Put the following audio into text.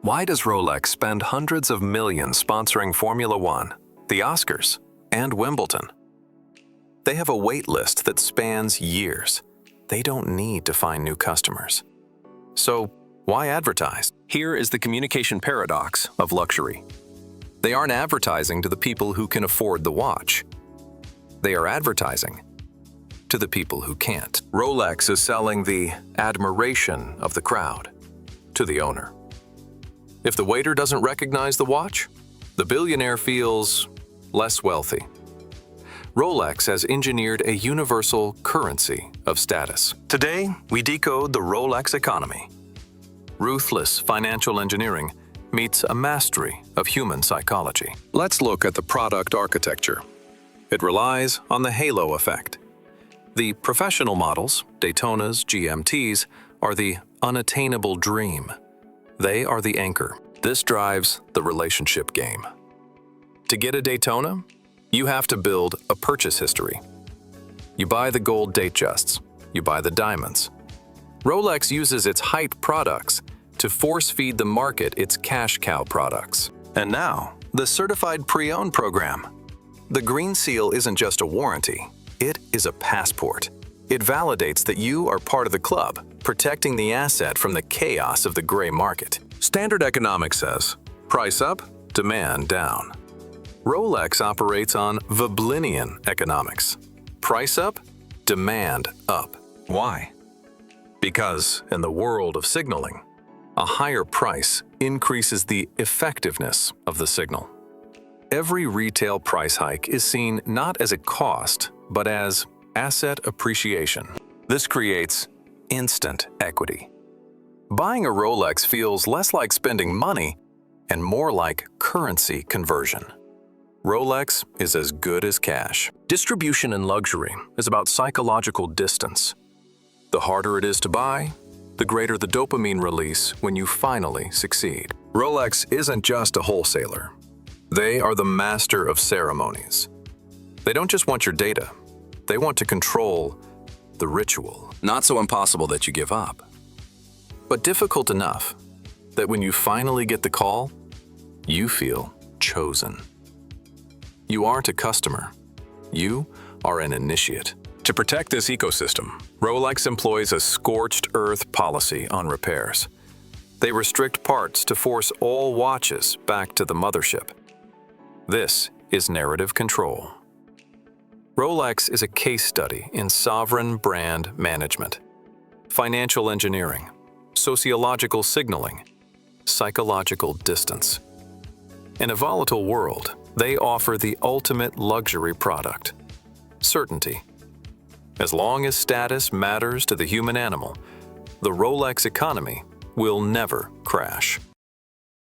Why does Rolex spend hundreds of millions sponsoring Formula One, the Oscars, and Wimbledon? They have a wait list that spans years. They don't need to find new customers. So, why advertise? Here is the communication paradox of luxury. They aren't advertising to the people who can afford the watch. They are advertising to the people who can't. Rolex is selling the admiration of the crowd to the owner. If the waiter doesn't recognize the watch, the billionaire feels less wealthy. Rolex has engineered a universal currency of status. Today, we decode the Rolex economy. Ruthless financial engineering meets a mastery of human psychology. Let's look at the product architecture. It relies on the halo effect. The professional models, Daytonas, GMTs, are the unattainable dream. They are the anchor. This drives the relationship game. To get a Daytona, you have to build a purchase history. You buy the gold Datejusts. You buy the diamonds. Rolex uses its hype products to force-feed the market its cash cow products. And now, the Certified Pre-Owned program. The Green Seal isn't just a warranty. It is a passport. It validates that you are part of the club, protecting the asset from the chaos of the gray market. Standard economics says, price up, demand down. Rolex operates on Veblenian economics. Price up, demand up. Why? Because in the world of signaling, a higher price increases the effectiveness of the signal. Every retail price hike is seen not as a cost, but as asset appreciation. This creates instant equity. Buying a Rolex feels less like spending money and more like currency conversion. Rolex is as good as cash. Distribution in luxury is about psychological distance. The harder it is to buy, the greater the dopamine release when you finally succeed. Rolex isn't just a wholesaler. They are the master of ceremonies. They don't just want your data. They want to control the ritual. Not so impossible that you give up, but difficult enough that when you finally get the call, you feel chosen. You aren't a customer. You are an initiate. To protect this ecosystem, Rolex employs a scorched earth policy on repairs. They restrict parts to force all watches back to the mothership. This is narrative control. Rolex is a case study in sovereign brand management, financial engineering, sociological signaling, psychological distance. In a volatile world, they offer the ultimate luxury product: certainty. As long as status matters to the human animal, the Rolex economy will never crash.